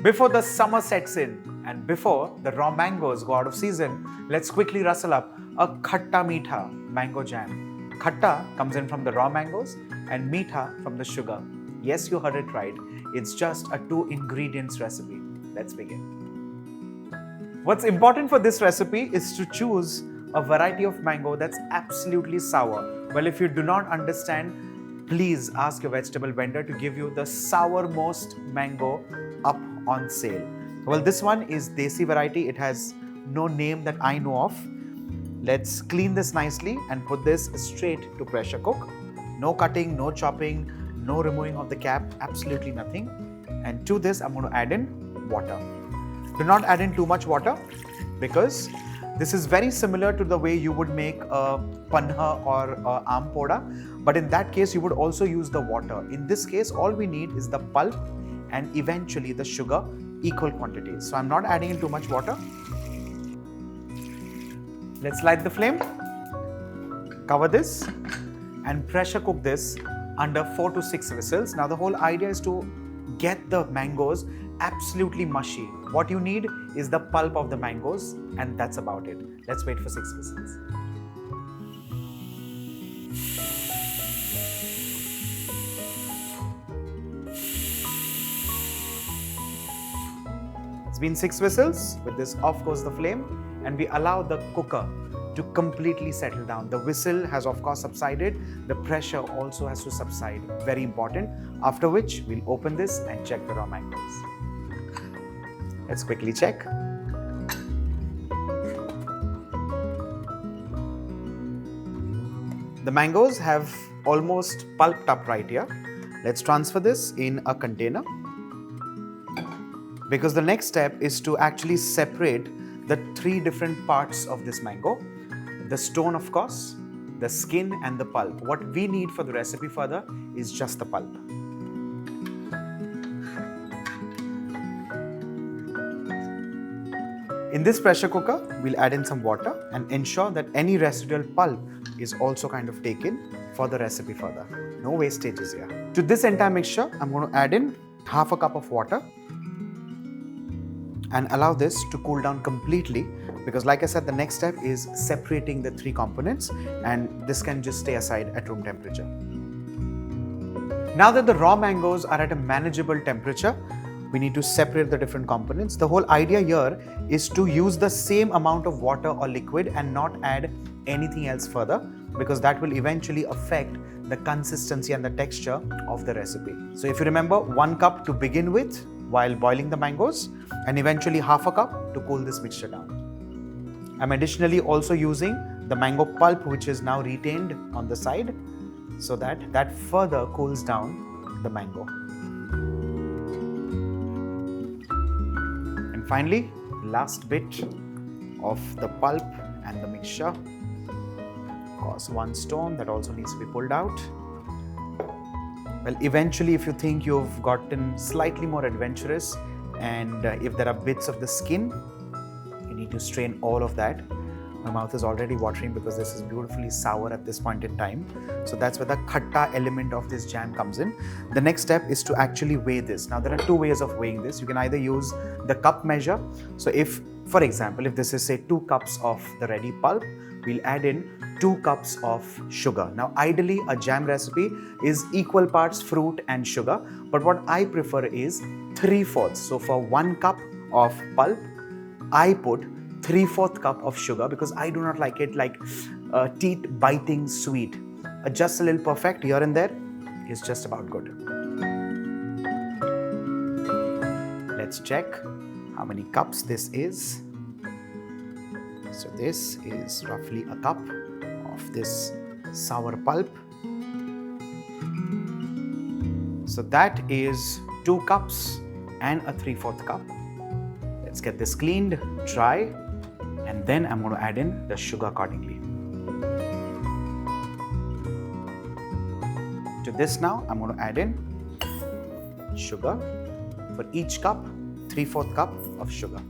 Before the summer sets in and before the raw mangoes go out of season, let's quickly rustle up a khatta meetha mango jam. Khatta comes in from the raw mangoes and meetha from the sugar. Yes, you heard it right. It's just a 2 ingredients recipe. Let's begin. What's important for this recipe is to choose a variety of mango that's absolutely sour. Well, if you do not understand, please ask your vegetable vendor to give you the sourmost mango up on sale. Well, this one is Desi variety. It has no name that I know of. Let's clean this nicely and put this straight to pressure cook. No cutting, no chopping, no removing of the cap, absolutely nothing. And to this, I'm going to add in water. Do not add in too much water because this is very similar to the way you would make a panha or a aam poda. But in that case, you would also use the water. In this case, all we need is the pulp and eventually the sugar, equal quantities. So I'm not adding in too much water. Let's light the flame, cover this and pressure cook this under 4 to 6 whistles. Now the whole idea is to get the mangoes absolutely mushy. What you need is the pulp of the mangoes and that's about it. Let's wait for 6 whistles. It's been 6 whistles. With this, off goes the flame and we allow the cooker to completely settle down. The whistle has of course subsided. The pressure also has to subside. Very important. After which, we'll open this and check the raw mangoes. Let's quickly check. The mangoes have almost pulped up right here. Let's transfer this in a container. Because the next step is to actually separate the 3 different parts of this mango. The stone, of course, the skin and the pulp. What we need for the recipe further is just the pulp. In this pressure cooker, we'll add in some water and ensure that any residual pulp is also kind of taken for the recipe further. No wastages here. To this entire mixture, I'm going to add in half a cup of water and allow this to cool down completely because like I said, the next step is separating the 3 components and this can just stay aside at room temperature. Now that the raw mangoes are at a manageable temperature, we need to separate the different components. The whole idea here is to use the same amount of water or liquid and not add anything else further because that will eventually affect the consistency and the texture of the recipe. So if you remember, 1 cup to begin with while boiling the mangoes and eventually half a cup to cool this mixture down. I'm additionally also using the mango pulp which is now retained on the side so that further cools down the mango. And finally, last bit of the pulp and the mixture. Of course, 1 stone that also needs to be pulled out. Well, eventually, if you think you've gotten slightly more adventurous and if there are bits of the skin, you need to strain all of that. My mouth is already watering because this is beautifully sour at this point in time. So that's where the khatta element of this jam comes in. The next step is to actually weigh this. Now, there are 2 ways of weighing this. You can either use the cup measure. So if, for example, if this is say 2 cups of the ready pulp, we'll add in 2 cups of sugar. Now, ideally, a jam recipe is equal parts fruit and sugar, but what I prefer is 3/4. So for 1 cup of pulp, I put 3/4 cup of sugar because I do not like it like teeth biting sweet. Just a little perfect here and there is just about good. Let's check how many cups this is. So this is roughly a cup of this sour pulp. So that is 2 cups and a 3/4 cup. Let's get this cleaned, dry, and then I'm going to add in the sugar accordingly. To this now, I'm going to add in sugar. For each cup, 3/4 cup of sugar.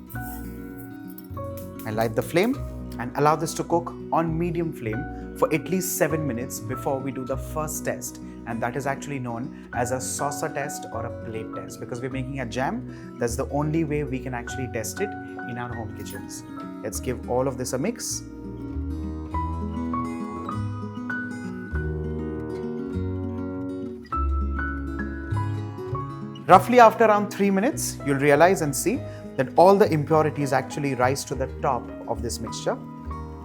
I light the flame and allow this to cook on medium flame for at least 7 minutes before we do the first test, and that is actually known as a saucer test or a plate test. Because we're making a jam, that's the only way we can actually test it in our home kitchens. Let's give all of this a mix. Roughly after around 3 minutes, you'll realize and see that all the impurities actually rise to the top of this mixture.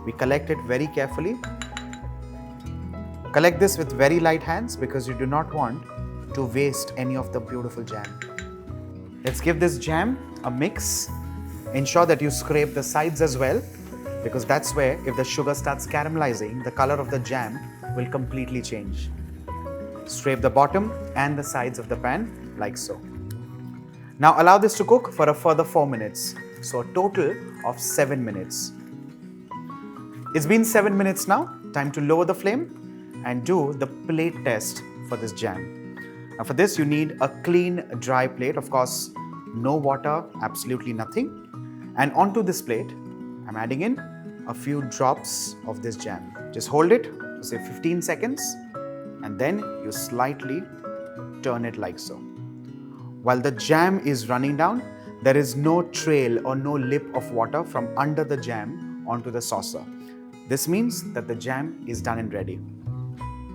We collect it very carefully. Collect this with very light hands because you do not want to waste any of the beautiful jam. Let's give this jam a mix. Ensure that you scrape the sides as well, because that's where, if the sugar starts caramelizing, the color of the jam will completely change. Scrape the bottom and the sides of the pan like so. Now allow this to cook for a further 4 minutes. So a total of 7 minutes. It's been 7 minutes now. Time to lower the flame and do the plate test for this jam. Now for this you need a clean dry plate. Of course, no water, absolutely nothing. And onto this plate, I'm adding in a few drops of this jam. Just hold it for say 15 seconds and then you slightly turn it like so. While the jam is running down, there is no trail or no lip of water from under the jam onto the saucer. This means that the jam is done and ready.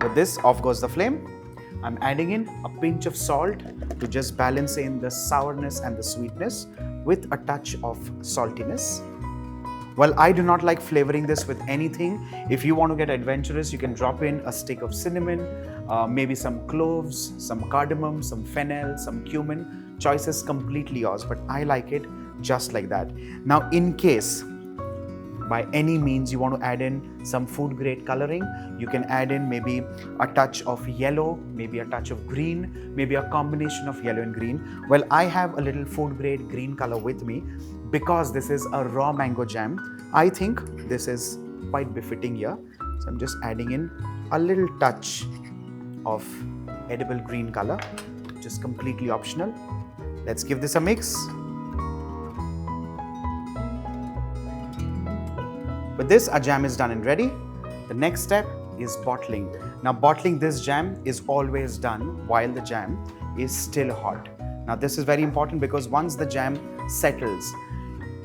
With this, off goes the flame. I'm adding in a pinch of salt to just balance in the sourness and the sweetness with a touch of saltiness. Well, I do not like flavoring this with anything. If you want to get adventurous, you can drop in a stick of cinnamon, maybe some cloves, some cardamom, some fennel, some cumin. Choice is completely yours, but I like it just like that. Now, in case by any means you want to add in some food grade coloring, you can add in maybe a touch of yellow, maybe a touch of green, maybe a combination of yellow and green. Well, I have a little food grade green color with me because this is a raw mango jam. I think this is quite befitting here. So I'm just adding in a little touch of edible green color, just completely optional. Let's give this a mix. With this, our jam is done and ready. The next step is bottling. Now, bottling this jam is always done while the jam is still hot. Now, this is very important because once the jam settles,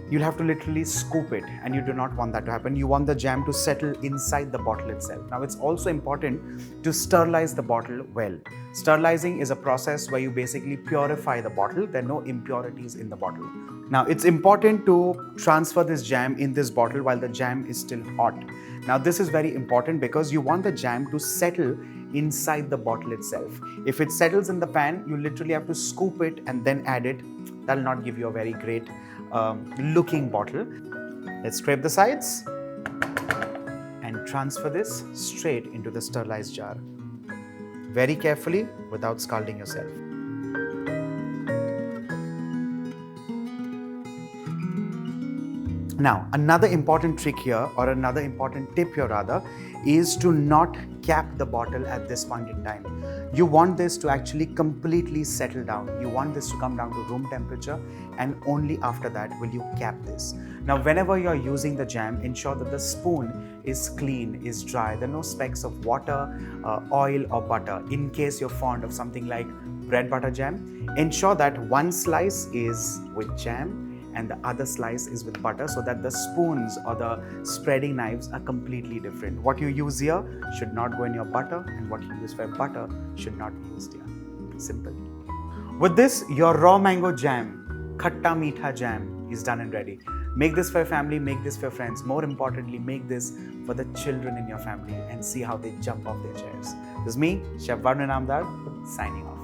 you'll have to literally scoop it, and you do not want that to happen. You want the jam to settle inside the bottle itself. Now, it's also important to sterilize the bottle well. Sterilizing is a process where you basically purify the bottle. There are no impurities in the bottle. Now, it's important to transfer this jam in this bottle while the jam is still hot. Now, this is very important because you want the jam to settle inside the bottle itself. If it settles in the pan, you literally have to scoop it and then add it. That'll not give you a very great looking bottle. Let's scrape the sides and transfer this straight into the sterilized jar. Very carefully without scalding yourself. Now, another important trick here, or another important tip here rather, is to not cap the bottle at this point in time. You want this to actually completely settle down. You want this to come down to room temperature, and only after that will you cap this. Now, whenever you're using the jam, ensure that the spoon is clean, is dry. There are no specks of water, oil or butter. In case you're fond of something like bread butter jam, ensure that one slice is with jam and the other slice is with butter, so that the spoons or the spreading knives are completely different. What you use here should not go in your butter, and what you use for butter should not be used here. Simple. With this, your raw mango jam, khatta meetha jam, is done and ready. Make this for your family, make this for your friends. More importantly, make this for the children in your family and see how they jump off their chairs. This is me, Chef Varun Inamdar, signing off.